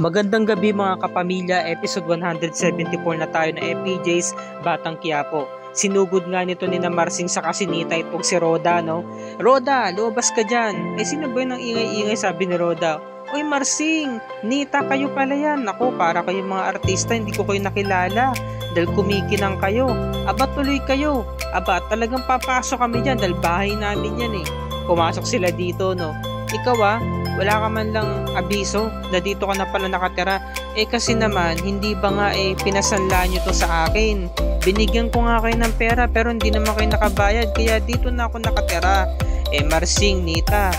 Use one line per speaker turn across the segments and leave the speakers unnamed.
Magandang gabi mga kapamilya, episode 174 na tayo na FPJ's Batang Quiapo. Sinugod nga nito ni na Marsing sa kasinita itong si Roda, no? Roda, lumabas ka dyan. Sino ba yung ingay-ingay, sabi ni Roda? Oy Marsing, Nita kayo pala yan. Ako, para kayong mga artista, hindi ko kayo nakilala. Dahil kumikinang kayo. Aba, tuloy kayo. Aba, talagang papasok kami dyan dahil bahay namin yan eh. Pumasok sila dito, no? Ikaw wala ka man lang abiso na dito ka na pala nakatira. Kasi naman, hindi ba nga pinasanla nyo to sa akin? Binigyan ko nga kayo ng pera pero hindi naman kayo nakabayad kaya dito na ako nakatira. Marsing, Nita,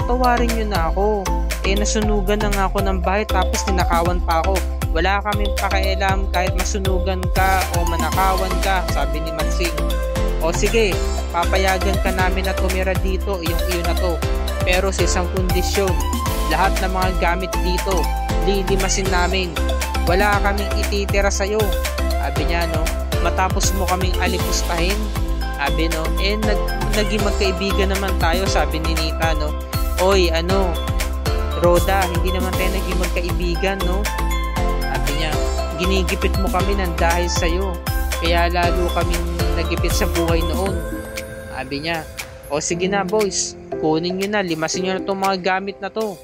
patawarin nyo na ako. Nasunugan na nga ako ng bahay tapos ninakawan pa ako. Wala kaming pakialam kahit masunugan ka o manakawan ka, sabi ni Marsing. O sige, papayagan ka namin na tumira dito, yung iyo na to. Pero sa isang kondisyon, lahat ng mga gamit dito, lilimasin namin. Wala kaming ititira sa'yo. Sabi niya, no? Matapos mo kaming alipustahin. Sabi, no? Naging magkaibigan naman tayo, sabi ni Nita, no? Oy, Roda, hindi naman tayo naging magkaibigan, no? Sabi niya, ginigipit mo kami ng dahil sa'yo. Kaya lalo kaming nagipit sa buhay noon. Sabi niya, o sige na boys, kunin nyo na, limasin nyo na itong mga gamit na to.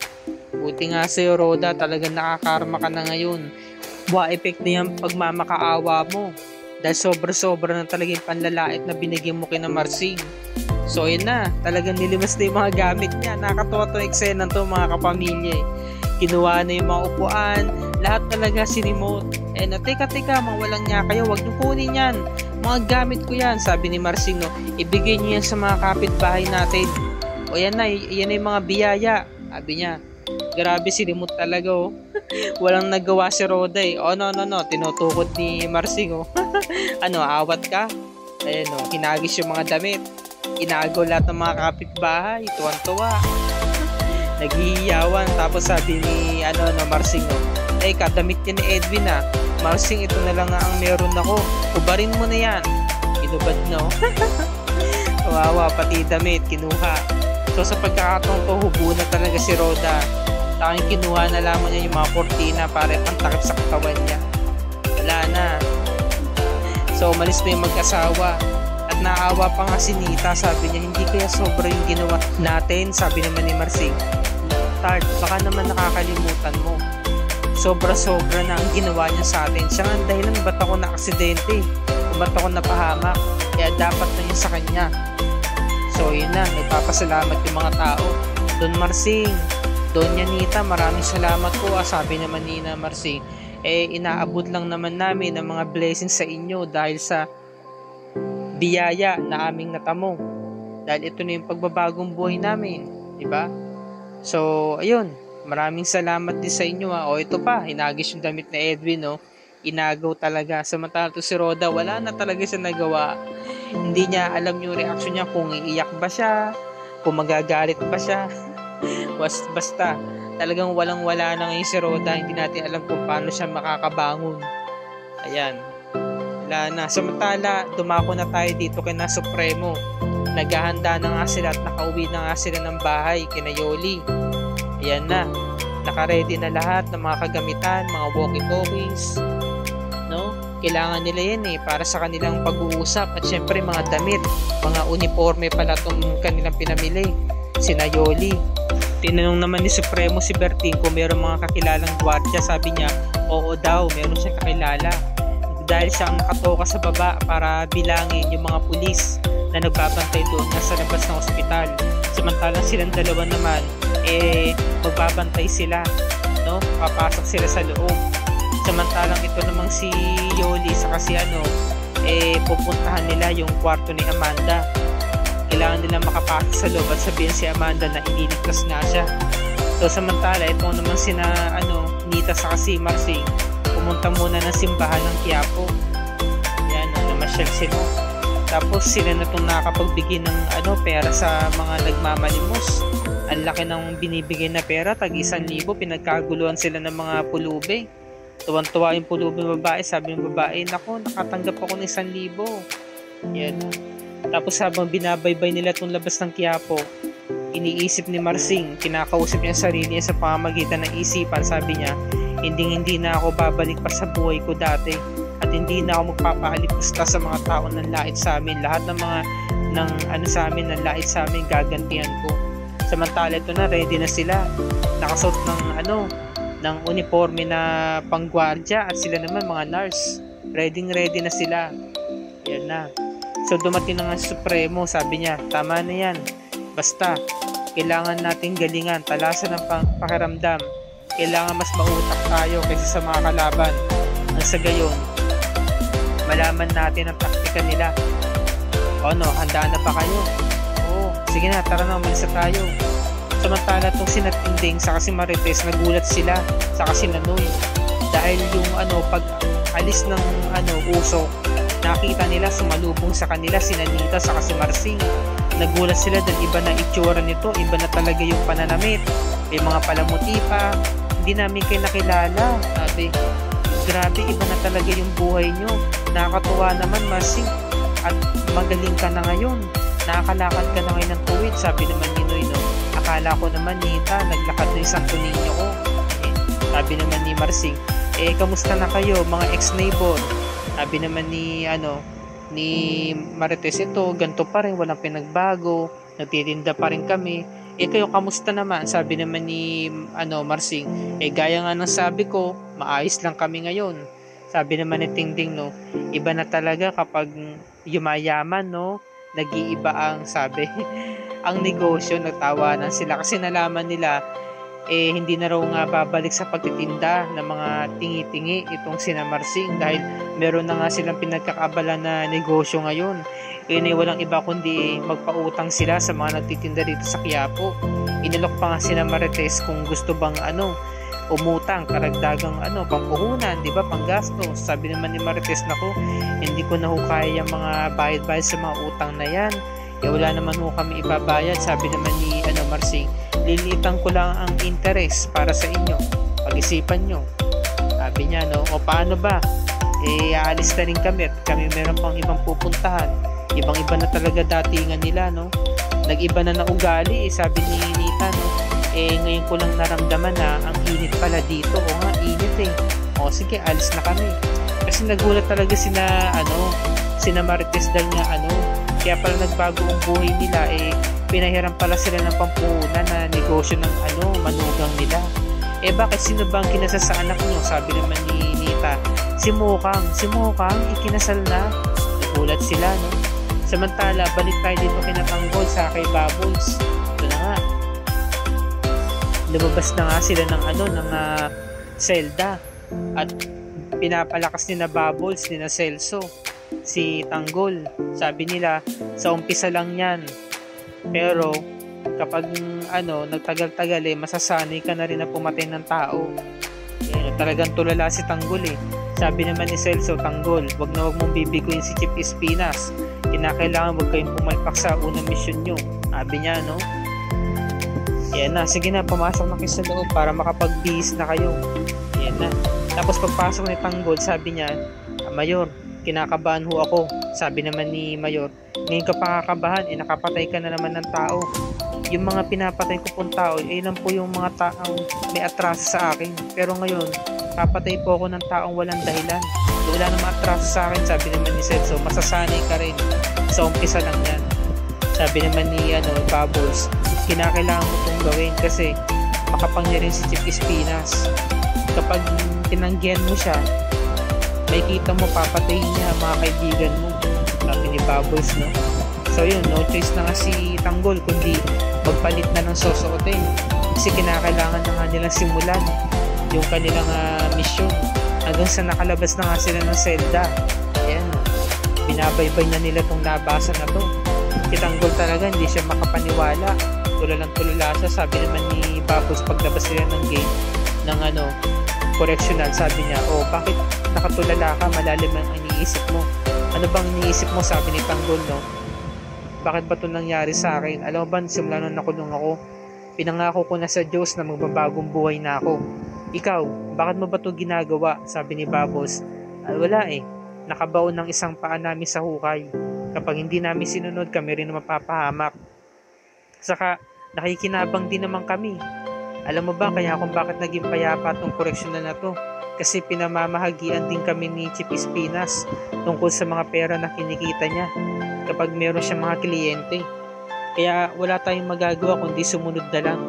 Buti nga sa'yo Roda, talagang nakakarma ka na ngayon. Buha effect na yung pagmamakaawa mo. Dahil sobra-sobra na talagang panlalait na binigyan mo kina Marsing. So yun na, talagang nilimas na yung mga gamit niya. Nakakatawa itong eksena to mga kapamilya. Kinuha na yung mga upuan, lahat talaga si-remote. Teka, mawalang niya kayo, wag nyo kunin yan. Mga gamit ko yan, sabi ni Marsing, no? Ibigay nyo yan sa mga kapitbahay natin. O yan na yung mga biyaya. Sabi niya, grabe si remote talaga, oh. Walang nagawa si Roda eh. No, tinutukod ni Marsing, oh. Awat ka? Ayan, oh, hinagis yung mga damit. Inagaw lahat ng mga kapitbahay. Tuwan-tuwa. Naghihiyawan. Tapos sabi ni Marsing, oh, kadamit yan ni Edwin Marsing, ito na lang nga ang meron ako. Ubarin mo na yan. Inubad, no? Kawawa, pati damit, kinuha. So sa pagkakataon to, hubo na talaga si Roda. Tanging kinuha na lamang niya yung mga kortina para pantakip sa katawan niya. Wala na. So umalis na yung mag-asawa. At naawa pa nga si Nita, sabi niya, hindi kaya sobra yung ginawa natin, sabi naman ni Marsing. Tart, baka naman nakakalimutan mo. Sobra-sobra na ang ginawa niya sa atin. Siya nga dahilan ba't ako na-aksidente, kung ba't ako napahamak, kaya dapat na yun sa kanya. So yun na, nagpapasalamat yung mga tao. Don Marsing, Donya Nita, maraming salamat po, sabi naman ni Marsing. Inaabot lang naman namin ang mga blessings sa inyo dahil sa biyaya na aming natamo. Dahil ito na yung pagbabagong buhay namin, diba? So ayun, maraming salamat din sa inyo O ito pa, hinagis yung damit na Edwin, no? Inagaw talaga. Samantala to si Roda, wala na talaga siya nagawa. Hindi niya alam yung reaction niya, kung iiyak ba siya, kung magagalit ba siya. Basta talagang walang-wala na ngayon si Roda. Hindi natin alam kung paano siya makakabangon. Ayan, wala na. Samantala, dumako na tayo dito kina Supremo. Naghahanda na nga sila at nakauwi na nga sila ng bahay kina Yoli. Ayan na, naka-ready na lahat ng mga kagamitan, mga walkie-talkies, no? Kailangan nila yan para sa kanilang pag-uusap. At syempre mga damit, mga uniforme pala itong kanilang pinamili. Sina Yoli. Tinanong naman ni Supremo si Bertin kung mayroong mga kakilalang gwardiya. Sabi niya, oo daw, meron siya kakilala. Dahil siyang nakatoka sa baba para bilangin yung mga pulis na nagbabantay doon nasa labas ng ospital. Samantalang silang dalawa naman, magbabantay sila, no? Papasok sila sa loob. Samantalang ito namang si Yoli sa kasi pupuntahan nila yung kwarto ni Amanda. Kailangan nila makapasok sa loob at sabihin si Amanda na iniligtas nga siya. So samantala, ito naman sina Nita sa kasi Marsing, pumunta muna ng simbahan ng Quiapo. Yan, namasyal sila. Tapos sila na itong nakapagbigay ng pera sa mga nagmamalimos. Ang laki ng binibigay na pera, tag 1,000, pinagkaguluhan sila ng mga pulube. Tuwan-tuwa yung pulube babae, sabi ng babae, nako, nakatanggap ako ng 1,000. Yan. Tapos habang binabaybay nila itong labas ng Quiapo, iniisip ni Marsing, kinakausap niya sarili niya sa pamamagitan ng isipan, sabi niya, Hindi na ako babalik pa sa buhay ko dati at hindi na ako magpapahalipusta sa mga tao ng lait sa amin. Lahat ng mga sa amin, ng lait sa amin, gagantihan ko. Samantala ito na, ready na sila. Nakasuot ng uniforme na panggwardya at sila naman mga nurse. Ready na sila. Yan na. So dumating na nga si Supremo, sabi niya, tama na yan. Basta, kailangan nating galingan, talasan ng pakiramdam. Kailangan mas mautak tayo kaysa sa mga kalaban. Ang sa gayon, malaman natin ang taktika nila. O ano, handa na pa kayo? Oo, sige na, tara na, umalis na tayo. Samantala itong sina Tinding saka si Marites, nagulat sila saka si Nanoy. Dahil yung pag alis ng usok, nakita nila sumalubong sa kanila si Nanita saka si Marsing. Nagulat sila dahil iba na itsura nito, iba na talaga yung pananamit. May mga palamuti pa, hindi namin kayo nakilala. Sabi, grabe, iba na talaga yung buhay nyo. Nakakatuwa naman, Marsing. At magaling ka na ngayon. Nakakalakad ka na ngayon ng tuwid. Sabi naman ni Noy, no? Akala ko naman, Nita, naglakad na yung Santo Niño ko. Sabi naman ni Marsing, kamusta na kayo, mga ex-neighbor? Sabi naman ni Marites, ito, ganito pa rin, walang pinagbago, nagtitinda pa rin kami. Kayo, kamusta naman? Sabi naman ni Marsing, gaya nga ng sabi ko, maayos lang kami ngayon. Sabi naman ni Tingding, no, iba na talaga kapag yumayaman, no, nag-iiba ang sabi. Ang negosyo, nagtawanan sila kasi nalaman nila hindi na raw nga babalik sa pagtitinda ng mga tingi-tingi itong sina Marsing dahil meron na nga silang pinagkakabala na negosyo ngayon. Walang iba kundi magpautang sila sa mga nagtitinda dito sa Quiapo. Inalok pa nga sina Marites kung gusto bang umutang, karagdagang pampuhunan, di ba, panggasto. Sabi naman ni Marites, nako, hindi ko na kaya yung mga bayad-bayad sa mga utang na yan. Wala naman kami ibabayad. Sabi naman ni Marsing, lilitan ko lang ang interest para sa inyo. Pag-isipan nyo. Sabi niya, no, o paano ba? Aalis na rin kami at kami meron pang ibang pupuntahan. Ibang-iba na talaga datingan nila, no? Nag-iba na ugali, sabi ni Nita, no? Ngayon ko lang naramdaman na ang init pala dito. O nga, init O sige, alis na kami. Kasi nagulat talaga sina Marites dahil nga kaya pala nagbago ang buhay nila. Pinahiram pala sila ng pampuhunan na negosyo ng manugang nila. Bakit sino bang kinasal sa anak nyo? Sabi naman ni Nita, si Mokang, ikinasal na. Nagulat sila, no? Samantala, balik tayo dito kina Tanggol sa kay Bubbles. Ito na nga. Lumabas na nga sila ng Zelda at pinapalakas ni na Bubbles, ni na Celso si Tanggol. Sabi nila sa umpisa lang yan, pero kapag nagtagal-tagal masasanay ka na rin na pumatay ng tao. Talagang tulala si Tanggol. Sabi naman ni Celso, Tanggol, wag mong bibiguin si Chief Espinas. Kinakailangan wag kayong pumalpak sa unang misyon nyo. Sabi niya, no? Yan na, sige na, pumasok na kayo sa loob para makapag-bihis na kayo. Yan na. Tapos pagpasok ni Tanggol, sabi niya, Mayor, kinakabahan ako. Sabi naman ni Mayor, ngayon ka pa kakabahan, nakapatay ka na naman ng tao. Yung mga pinapatay ko pong tao, lang po yung mga taong may atraso sa akin. Pero ngayon, papatay po ako ng taong walang dahilan. Wala namang atraso sa akin, sabi naman ni Celso, masasanay ka rin. Sa umpisa lang yan. Sabi naman ni Bubbles, kinakailangan mo itong gawin kasi makapangyarihan si Chief Espinas. Kapag tinanggihan mo siya, may kita mo papatayin niya ang mga kaibigan mo. Sabi ni Bubbles, no? So yun, no choice na nga si Tanggol kundi magpalit na ng susuotin kasi kinakailangan na nga nilang simulan yung kanilang mission hanggang sa nakalabas na nga sila ng Zelda. Ayan, binabaybay na nila tong nabasa na to. Si Tanggol talaga hindi siya makapaniwala, tulalang-tulala siya. Sabi naman ni Bubbles paglabas sila ng gate ng correctional, sabi niya, bakit nakatulala ka, malalim ang iniisip mo? Ano bang iniisip mo? Sabi ni Tanggol, no? Bakit ba ito nangyari sa akin? Alam mo ba, simula nung nakulong ako, pinangako ko na sa Diyos na magbabagong buhay na ako. Ikaw, bakit mo ba ito ginagawa? Sabi ni Bubbles, wala nakabaon ng isang paa namin sa hukay. Kapag hindi namin sinunod, kami rin mapapahamak. Saka, nakikinabang din naman kami. Alam mo ba kaya kung bakit naging payapa tong koreksyon na to? Kasi pinamamahagian din kami ni Chief Espinas tungkol sa mga pera na kinikita niya kapag meron siyang mga kliyente. Kaya wala tayong magagawa kundi sumunod na lang.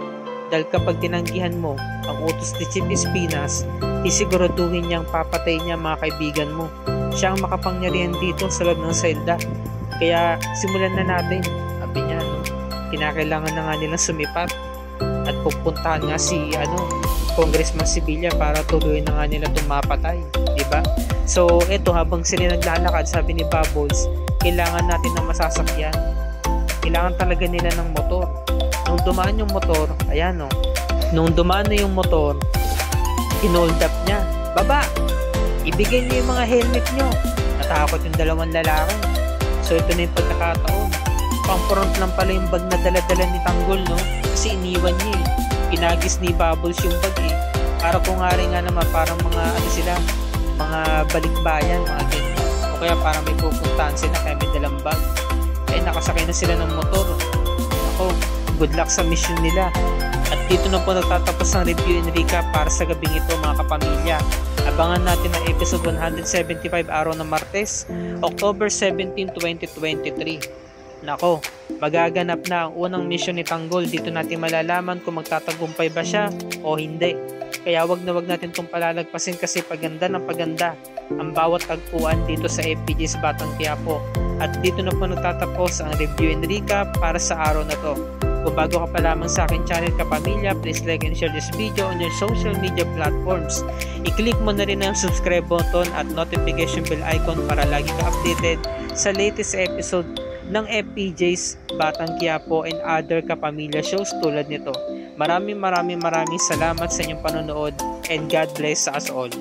Dahil kapag tinanggihan mo ang utos ni Chief Espinas, isiguraduhin niyang papatay niya mga kaibigan mo. Siya ang makapangyarihan dito sa loob ng selda. Kaya simulan na natin. Sabi niya, kinakailangan na nga nilang sumipat at pupuntahan nga si Congressman Sibilya para tuloy na nga nila tumapatay, diba? So eto, habang sila naglalakad, sabi ni Bubbles, kailangan natin ng masasakyan. Kailangan talaga nila ng motor. Nung dumaan yung motor, ayan o, nung dumaan na yung motor, kinold up niya, baba, ibigay niyo yung mga helmet niyo. Natakot yung dalawang lalaki. So ito na yung pagkakataon, pang-front lang pala yung bag na dala-dala ni Tanggol, no? Kasi iniwan niya eh. Pinagis ni Bubbles yung bag eh. Para kung nga rin nga naman, parang mga sila, mga balikbayan, mga ganyan. O kaya parang may pupuntahan sila kaya may dalang bag. Eh nakasakay na sila ng motor. Ako, good luck sa mission nila. At dito na po nagtatapos ang review and recap para sa gabing ito, mga kapamilya. Abangan natin ang episode 175 araw ng Martes, October 17, 2023. Nako, magaganap na ang unang mission ni Tanggol. Dito natin malalaman kung magtatagumpay ba siya o hindi. Kaya wag natin itong palalagpasin kasi paganda ng paganda ang bawat tagpuan dito sa FPJ's Batang Quiapo. At dito na po nagtatapos ang review and recap para sa araw na to. Kung bago ka pa lamang sa akin channel kapamilya, please like and share this video on your social media platforms. I-click mo na rin ang subscribe button at notification bell icon para lagi ka updated sa latest episode ng FPJ's Batang Quiapo and other kapamilya shows tulad nito. Maraming salamat sa inyong panonood and God bless us all.